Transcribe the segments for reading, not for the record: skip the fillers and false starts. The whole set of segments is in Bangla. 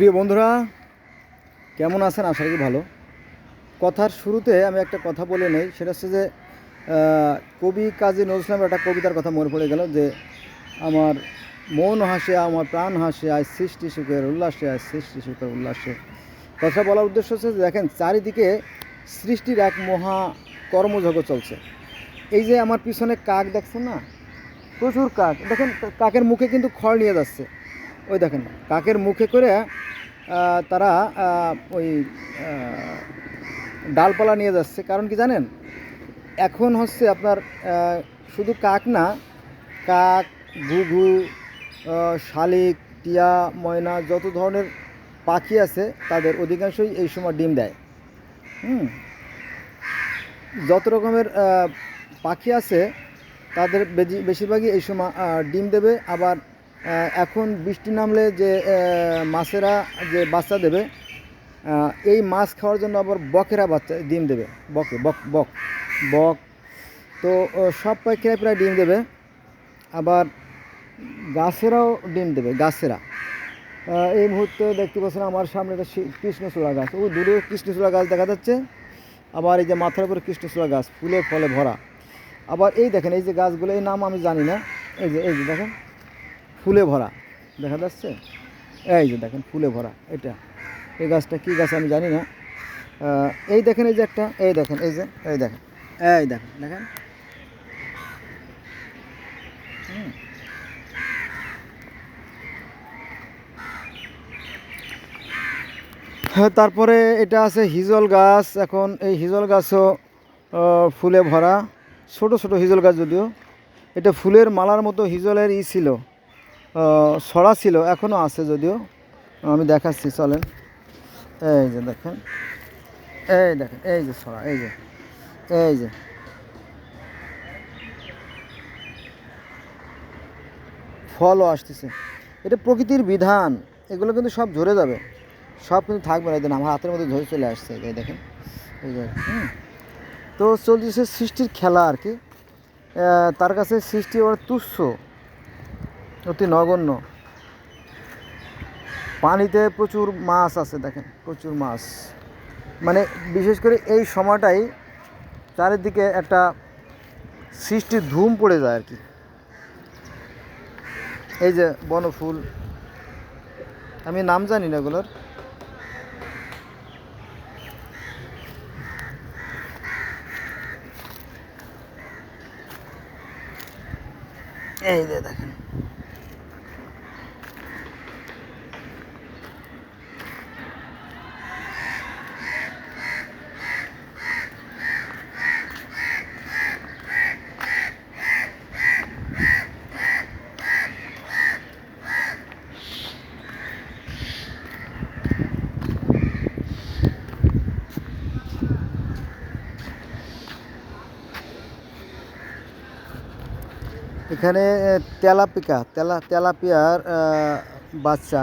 প্রিয় বন্ধুরা, কেমন আছেন? আশা করি ভালো। কথার শুরুতে আমি একটা কথা বলে নেই, সেটা হচ্ছে যে কবি কাজী নজরুল ইসলামের একটা কবিতার কথা মনে পড়ে গেল যে আমার মন হাসে, আমার প্রাণ হাসে, আজ সৃষ্টি সুখের উল্লাসে, আজ সৃষ্টি সুখের উল্লাসে। কথা বলার উদ্দেশ্য হচ্ছে যে দেখেন, চারিদিকে সৃষ্টির এক মহা কর্মযজ্ঞ চলছে। এই যে আমার পিছনে কাক দেখছেন না, প্রচুর কাক দেখেন, কাকের মুখে কিন্তু খড় নিয়ে যাচ্ছে। ওই দেখেন, কাকের মুখে করে তারা ওই ডালপালা নিয়ে যাচ্ছে। কারণ কি জানেন, এখন হচ্ছে আপনার শুধু কাক না, কাক, ঘুঘু, শালিক, টিয়া, ময়না, যত ধরনের পাখি আছে তাদের অধিকাংশই এই সময় ডিম দেয়। যত রকমের পাখি আছে তাদের বেশিরভাগই এই সময় ডিম দেবে। আবার এখন বৃষ্টি নামলে যে মাছেরা যে বাচ্চা দেবে, এই মাছ খাওয়ার জন্য আবার বকেরা বাচ্চা ডিম দেবে। বক তো সব পাখিরা প্রায় ডিম দেবে। আবার গাছেরাও ডিম দেবে, গাছেরা। এই মুহূর্তে দেখতে পাচ্ছেন আমার সামনে একটা কৃষ্ণচূড়া গাছ, ওই দূরে কৃষ্ণচূড়া গাছ দেখা যাচ্ছে। আবার এই যে মাথার উপরে কৃষ্ণচূড়া গাছ, ফুলে ফলে ভরা। আবার এই দেখেন, এই যে গাছগুলো, এই নাম আমি জানি না, এই যে দেখেন ফুলে ভরা দেখা যাচ্ছে। এই যে দেখেন ফুলে ভরা, এটা এই গাছটা কী গাছ আমি জানি না। এই দেখেন, এই যে একটা, এই দেখেন, এই যে এই দেখেন, এই দেখেন দেখেন হ্যাঁ। তারপরে এটা আছে হিজল গাছ। এখন এই হিজল গাছও ফুলে ভরা, ছোট ছোট হিজল গাছ। যদিও এটা ফুলের মালার মতো হিজলের ছিল, ছড়া ছিল, এখনও আছে। যদিও আমি দেখাচ্ছি, চলেন। এই যে দেখেন, এই দেখেন, এই যে ছড়া, এই যে এই যে ফলও আসতেছে। এটা প্রকৃতির বিধান, এগুলো কিন্তু সব ঝরে যাবে, সব কিন্তু থাকবে না। এই আমার হাতের মধ্যে ধরে চলে আসছে, এই দেখেন, এই যে তো চলছে সৃষ্টির খেলা আর কি। তার কাছে সৃষ্টি ওর তুচ্ছ, অতি নগণ্য। পানিতে প্রচুর মাছ আছে, দেখেন প্রচুর মাছ। মানে বিশেষ করে এই সময়টাই চারিদিকে একটা সৃষ্টির ধুম পড়ে যায় আর কি। এই যে বনফুল, আমি নাম জানি না এগুলোর। এই যে দেখেন, এখানে তেলাপিয়ার বাচ্চা।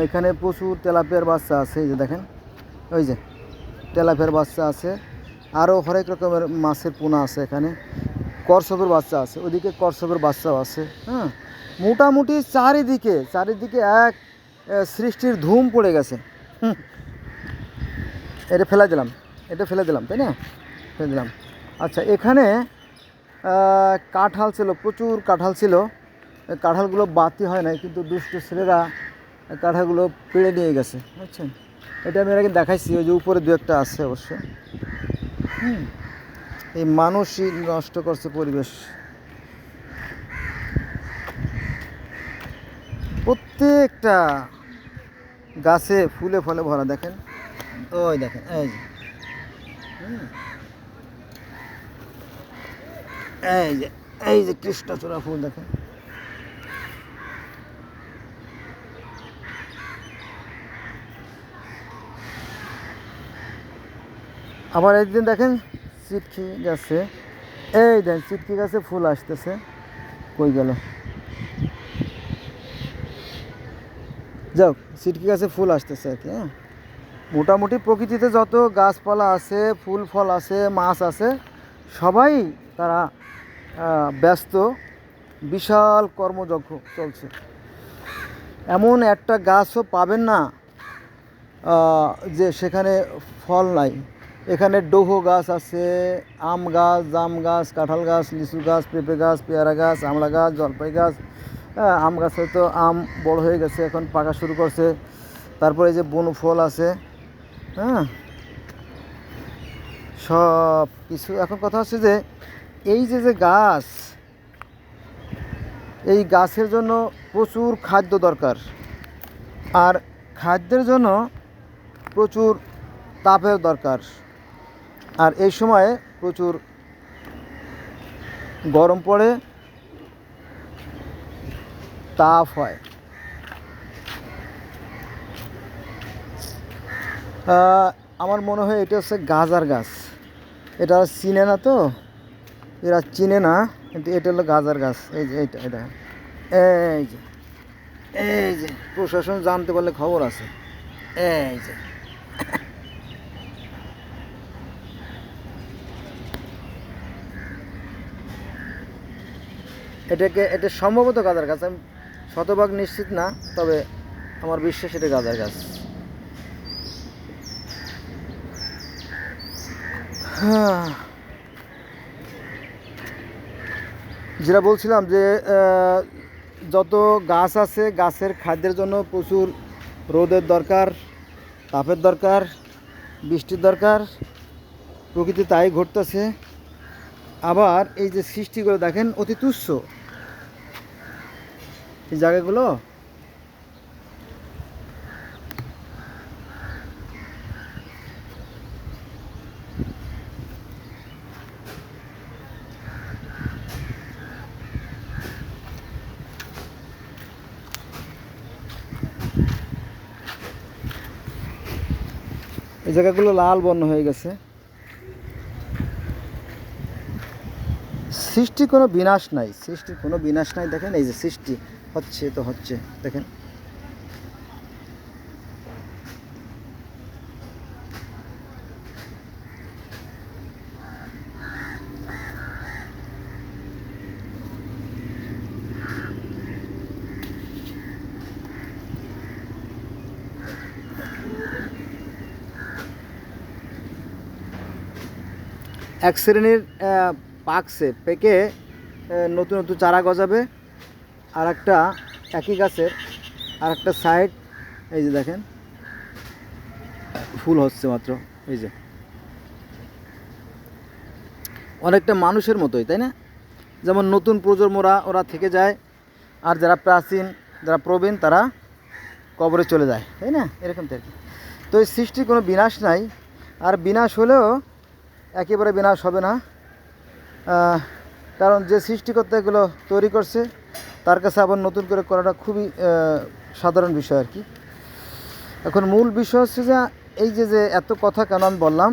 এখানে প্রচুর তেলাপিয়ার বাচ্চা আছে, এই যে দেখেন, ওই যে তেলাপিয়ার বাচ্চা আছে। আরও হরেক রকমের মাছের পোনা আছে। এখানে করসবের বাচ্চা আছে, ওইদিকে করসবের বাচ্চাও আছে। হ্যাঁ, মোটামুটি চারিদিকে এক সৃষ্টির ধুম পড়ে গেছে। এটা ফেলে দিলাম, তাই না? ফেলে দিলাম। আচ্ছা, এখানে কাঁঠাল ছিল, প্রচুর কাঁঠাল ছিল। কাঁঠালগুলো বাতি হয় নাই, কিন্তু দুষ্ট ছেলেরা কাঁঠালগুলো পেড়ে নিয়ে গেছে, বুঝছেন? এটা আমি এর আগে দেখাইছি, ওই যে উপরে দু একটা আছে অবশ্য। এই মানুষই নষ্ট করছে পরিবেশ। প্রত্যেকটা গাছে ফুলে ফলে ভরা, দেখেন, ওই দেখেন, এই যে এই যে এই যে কৃষ্ণচূড়া ফুল দেখেন। আবার একদিন দেখেন চিটকি গাছে, এই দেখেন চিটকি গাছে ফুল আসতেছে, কই গেল? যাও, চিটকি গাছে ফুল আসতেছে আর কি। হ্যাঁ, মোটামুটি প্রকৃতিতে যত গাছপালা আছে, ফুল ফল আছে, মাছ আছে, সবাই তারা ব্যস্ত। বিশাল কর্মযজ্ঞ চলছে। এমন একটা গাছও পাবেন না যে সেখানে ফল নাই। এখানে ডোহো গাছ আছে, আম গাছ, জাম গাছ, কাঁঠাল গাছ, লিচু গাছ, পেঁপে গাছ, পেয়ারা গাছ, আমড়া গাছ, জলপাই গাছ। হ্যাঁ, আম গাছে তো আম বড় হয়ে গেছে, এখন পাকা শুরু করছে। তারপরে এই যে বনফল আছে। হ্যাঁ, সব কিছু। এখন কথা হচ্ছে যে এই যে যে গাছ, এই গাছের জন্য প্রচুর খাদ্য দরকার, আর খাদ্যের জন্য প্রচুর তাপের দরকার। আর এই সময়ে প্রচুর গরম পড়ে, তাপ হয়। আমার মনে হয় এটা হচ্ছে গাজার গাছ। এটা চিনে না তো, এরা চিনে না, কিন্তু এটা হলো গাজার গাছ। এই যে এইটা, এটা এই যে, এই যে প্রশাসন জানতে পারলে খবর আছে। এই যে এটা সম্ভবত গাঁদার গাছ, আমি শতভাগ নিশ্চিত না, তবে আমার বিশ্বাস এটা গাঁদার গাছ। হ্যাঁ, যেটা বলছিলাম যে যত গাছ আছে, গাছের খাদ্যের জন্য প্রচুর রোদের দরকার, তাপের দরকার, বৃষ্টির দরকার। প্রকৃতি তাই ঘটতেছে। আবার এই যে সৃষ্টিগুলো দেখেন অতি তুচ্ছ, এই জায়গাগুলো। এই জায়গাগুলো লাল বর্ণ হয়ে গেছে। সৃষ্টি কোনো বিনাশ নাই, সৃষ্টির কোনো বিনাশ নাই। দেখেন এই যে সৃষ্টি হচ্ছে তো হচ্ছে, দেখেন। এক শ্রেণীর পাকছে, পেকে নতুন নতুন চারা গজাবে। আর একটা একই গাছের আর একটা সাইড, এই যে দেখেন ফুল হচ্ছে মাত্র। এই যে অনেকটা মানুষের মতোই, তাই না? যেমন নতুন প্রজন্মরা ওরা থেকে যায়, আর যারা প্রাচীন, যারা প্রবীণ, তারা কবরে চলে যায়, তাই না? এরকম তো আর কি। তো এই সৃষ্টির কোনো বিনাশ নাই, আর বিনাশ হলেও একেবারে বিনাশ হবে না। কারণ যে সৃষ্টিকর্তা এগুলো তৈরি করছে, তার কাছে আবার নতুন করে করাটা খুবই সাধারণ বিষয় আর কি। এখন মূল বিষয় হচ্ছে যে এই যে যে এত কথা কেন আমি বললাম,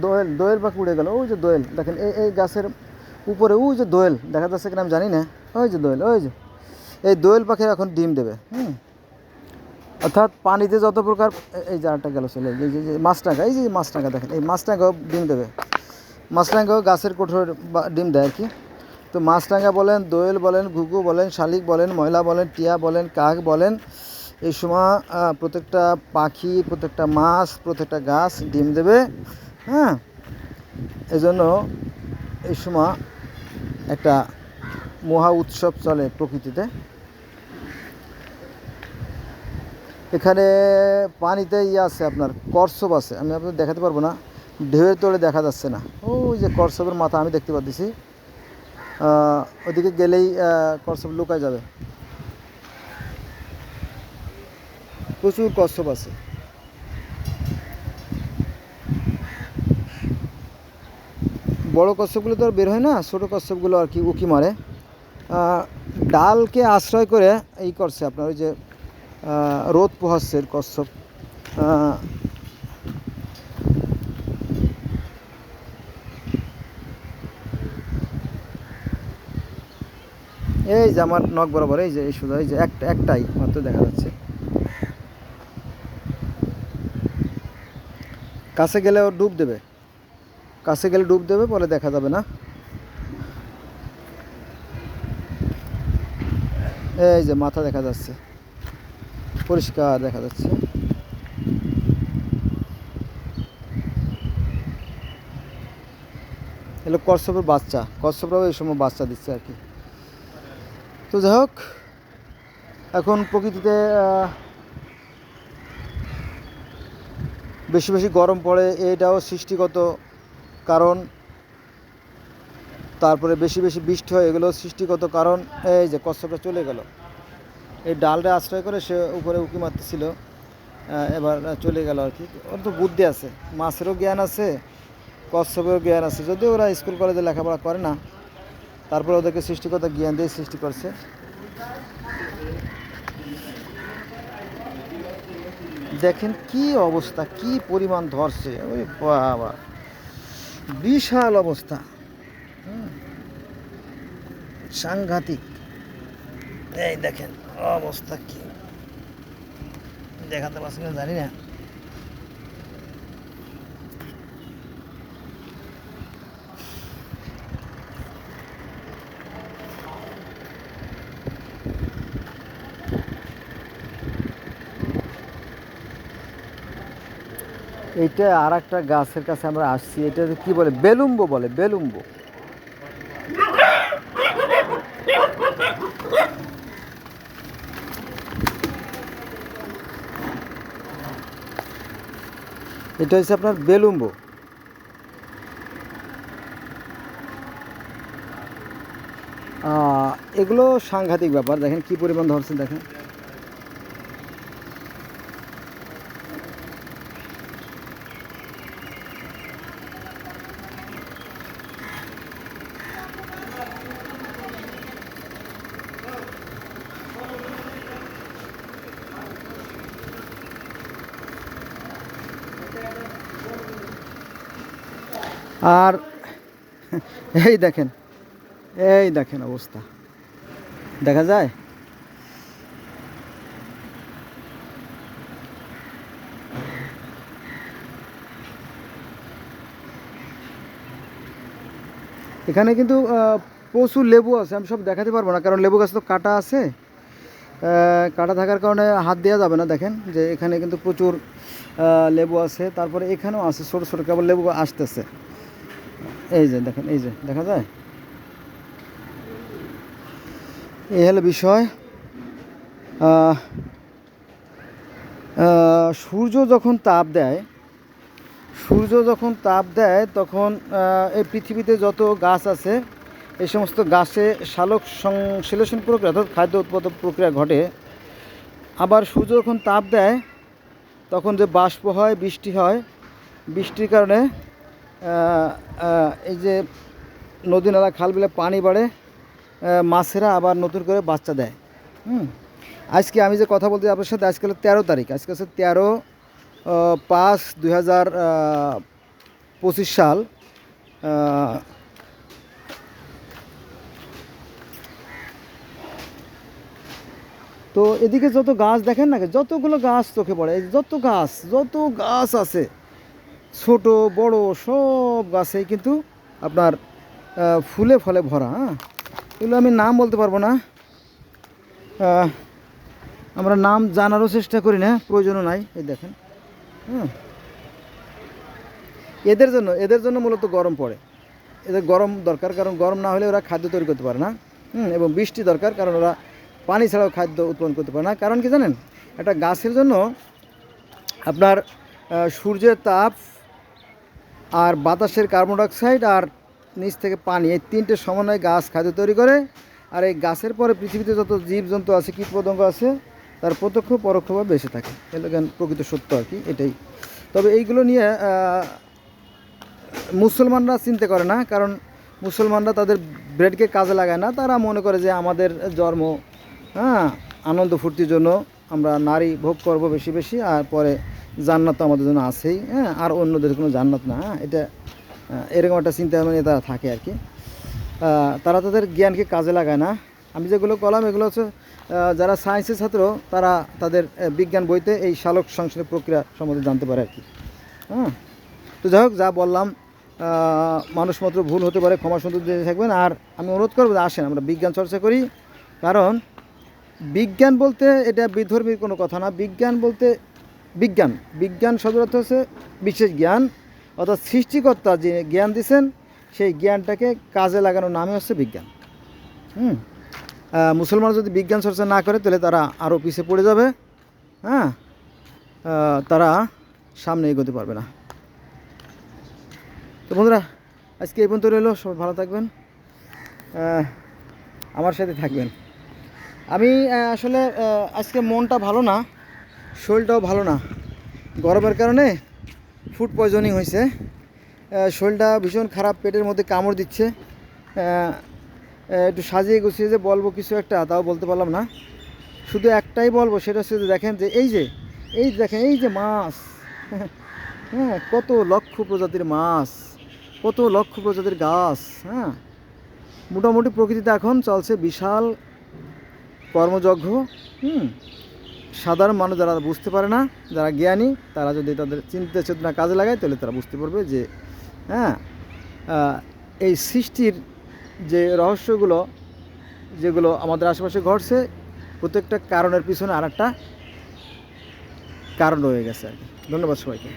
দোয়েল, দোয়েল পাখি উড়ে গেল। ওই যে দোয়েল দেখেন, এই গাছের উপরে ওই যে দোয়েল দেখা যাচ্ছে কিনা আমি জানি না। ওই যে দোয়েল, ওই যে এই দোয়েল পাখি এখন ডিম দেবে। অর্থাৎ পানিতে যত প্রকার, এই জারটা গেল চলে, এই যে মাছরাঙা, এই যে মাছরাঙা দেখেন, এই মাছরাঙাও ডিম দেবে। মাছরাঙাও গাছের কোঠর ডিম দেয় আর কি। তো মাছরাঙা বলেন, দোয়েল বলেন, ঘুঘু বলেন, শালিক বলেন, ময়লা বলেন, টিয়া বলেন, কাক বলেন, এই সময় প্রত্যেকটা পাখি, প্রত্যেকটা মাছ, প্রত্যেকটা গাছ ডিম দেবে। হ্যাঁ, এই জন্য এই সময় একটা মহা উৎসব চলে প্রকৃতিতে। এখানে পানিতে আছে আপনার কচ্ছপ আছে, আমি আপনাদের দেখাতে পারবো না, ঢেউয়ের তোড়ে দেখা যাচ্ছে না। ওই যে কচ্ছপের মাথা আমি দেখতে পাচ্ছি, ওদিকে গেলেই কচ্ছপ লুকায় যাবে। প্রচুর কচ্ছপ আছে। বড় কচ্ছপগুলো তো আর বের হয় না, ছোটো কচ্ছপগুলো আর কি উকি মারে। ডালকে আশ্রয় করে এই করছে আপনার, ওই যে রোদ পোহাচ্ছে কচ্ছপ। এই যে আমার নখ বরাবর, এই যে এই শুধু এই যে একটাই মাত্র দেখা যাচ্ছে। কাছে গেলে ও ডুব দেবে, কাছে গেলে ডুব দেবে, পরে দেখা যাবে না। এই যে মাথা দেখা যাচ্ছে, পরিষ্কার দেখা যাচ্ছে। এগুলো কচ্ছপের বাচ্চা, কচ্ছপরাও এই সময় বাচ্চা দিচ্ছে আর কি। তো যাই হোক, এখন প্রকৃতিতে বেশি বেশি গরম পড়ে, এটাও সৃষ্টিগত কারণ। তারপরে বেশি বেশি বৃষ্টি হয়, এগুলো সৃষ্টিগত কারণ। এই যে কচ্ছপটা চলে গেল, এই ডালটা আশ্রয় করে সে উপরে উঁকি মারতেছিল, এবার চলে গেল আর কি। ওর তো বুদ্ধি আছে, মাছেরও জ্ঞান আছে, কচ্ছপেরও জ্ঞান আছে, যদিও ওরা স্কুল কলেজে লেখাপড়া করে না, তারপরে ওদেরকে সৃষ্টিগত জ্ঞান দিয়ে সৃষ্টি করছে। দেখেন কি অবস্থা, কি পরিমাণ ধরছে, ওই বাবা, বিশাল অবস্থা, সাংঘাতিক। এই দেখেন অবস্থা কি, দেখাতে পারছি না জানি না। এইটা আর একটা গাছের কাছে আমরা আসছি, এটা কি বলে, বেলুম্বো বলে, বেলুম্বো। এটা হচ্ছে আপনার বেলুম্বো। এগুলো সাংঘাতিক ব্যাপার, দেখেন কি পরিমাণ ধরছে দেখেন। আর এই দেখেন, এই দেখেন অবস্থা, দেখা যায়। এখানে কিন্তু প্রচুর লেবু আছে, আমি সব দেখাতে পারবো না, কারণ লেবু গাছ তো কাটা আছে, কাটা থাকার কারণে হাত দেওয়া যাবে না। দেখেন যে এখানে কিন্তু প্রচুর লেবু আছে, তারপরে এখানেও আছে ছোটো ছোটো কেবল লেবু আসতেছে। এই যে দেখেন, এই যে দেখা যায়, এই হলো বিষয়। সূর্য যখন তাপ দেয়, তখন এই পৃথিবীতে যত গাছ আছে এই সমস্ত গাছে সালোক সংশ্লেষণ প্রক্রিয়া অর্থাৎ খাদ্য উৎপাদন প্রক্রিয়া ঘটে। আবার সূর্য যখন তাপ দেয় তখন যে বাষ্প হয়, বৃষ্টি হয়, বৃষ্টির কারণে এই যে নদী নালা খাল বিলে পানি বাড়ে, মাছেরা আবার নতুন করে বাচ্চা দেয়। আজকে আমি যে কথা বলতে আপনার সাথে, আজকে হলো 13 তারিখ, আজকে হচ্ছে 13/5/2025 সাল। তো এদিকে যত গাছ দেখেন না, যতগুলো গাছ চোখে পড়ে, যত গাছ আছে, ছোট বড় সব গাছেই কিন্তু আপনার ফুলে ফলে ভরা। এগুলো আমি নাম বলতে পারবো না, আমরা নাম জানারও চেষ্টা করি না, প্রয়োজনও নাই। এই দেখেন, এদের জন্য মূলত গরম পড়ে, এদের গরম দরকার, কারণ গরম না হলে ওরা খাদ্য তৈরি করতে পারে না। এবং বৃষ্টি দরকার, কারণ ওরা পানি ছাড়াও খাদ্য উৎপন্ন করতে পারে না। কারণ কি জানেন, একটা গাছের জন্য আপনার সূর্যের তাপ আর বাতাসের কার্বন ডাইঅক্সাইড আর নিচ থেকে পানি, এই তিনটে সমন্বয়ে গাছ খাদ্য তৈরি করে। আর এই গাছের পরে পৃথিবীতে যত জীবজন্তু আছে, কীটপতঙ্গ আছে, তার প্রত্যক্ষ পরোক্ষভাবে বেঁচে থাকে। এগুলো জ্ঞান প্রকৃত সত্য আর কি, এটাই। তবে এইগুলো নিয়ে মুসলমানরা চিন্তা করে না, কারণ মুসলমানরা তাদের ব্রেডকে কাজে লাগায় না। তারা মনে করে যে আমাদের জন্ম আনন্দ ফুর্তির জন্য, আমরা নারী ভোগ করব বেশি বেশি, আর পরে জান্নাত তো আমাদের জন্য আছেই, আর অন্যদের কোনো জান্নাত না, এটা এরকম একটা চিন্তা ভাবনা তারা থাকে আর কি। তারা তাদের জ্ঞানকে কাজে লাগায় না। আমি যেগুলো কলাম এগুলো হচ্ছে যারা সায়েন্সের ছাত্র, তারা তাদের বিজ্ঞান বইতে এই সালোক সংশ্লেষণ প্রক্রিয়া সম্বন্ধে জানতে পারে আর কি। তো যাই হোক, যা বললাম মানুষ মাত্র ভুল হতে পারে, ক্ষমা সুন্দর দিয়ে থাকবেন। আর আমি অনুরোধ করবো, আসেন আমরা বিজ্ঞান চর্চা করি, কারণ বিজ্ঞান বলতে এটা বিধর্মীর কোনো কথা না। বিজ্ঞান বলতে বিজ্ঞান, বিজ্ঞান শব্দের অর্থ হচ্ছে বিশেষ জ্ঞান, অর্থাৎ সৃষ্টিকর্তা যে জ্ঞান দিয়েছেন সেই জ্ঞানটাকে কাজে লাগানোর নামই হচ্ছে বিজ্ঞান। হুম মুসলমান যদি বিজ্ঞান চর্চা না করে তাহলে তারা আরও পিছিয়ে পড়ে যাবে। হ্যাঁ তারা সামনে এগোতে পারবে না। তো বন্ধুরা, আজকে এই পর্যন্ত রইলো। সবাই ভালো থাকবেন, আমার সাথে থাকবেন। আমি আসলে আজকে মনটা ভালো না, শরীরটাও ভালো না। গরমের কারণে ফুড পয়জনিং হয়েছে, শরীরটা ভীষণ খারাপ, পেটের মধ্যে কামড় দিচ্ছে। একটু সাজিয়ে গুছিয়ে যে বলবো কিছু একটা, তাও বলতে পারলাম না। শুধু একটাই বলবো, সেটা হচ্ছে যে দেখেন যে দেখেন এই যে মাছ, হ্যাঁ কত লক্ষ প্রজাতির মাছ, কত লক্ষ প্রজাতির গাছ। হ্যাঁ মোটামুটি প্রকৃতিতে এখন চলছে বিশাল কর্মযজ্ঞ। সাধারণ মানুষ যারা বুঝতে পারে না, যারা জ্ঞানী, তারা যদি তাদের চিন্তা চেতনা কাজে লাগায় তাহলে তারা বুঝতে পারবে যে হ্যাঁ এই সৃষ্টির যে রহস্যগুলো যেগুলো আমাদের আশেপাশে ঘটছে, প্রত্যেকটা কারণের পিছনে আর একটা কারণ রয়ে গেছে আর কি। ধন্যবাদ সবাইকে।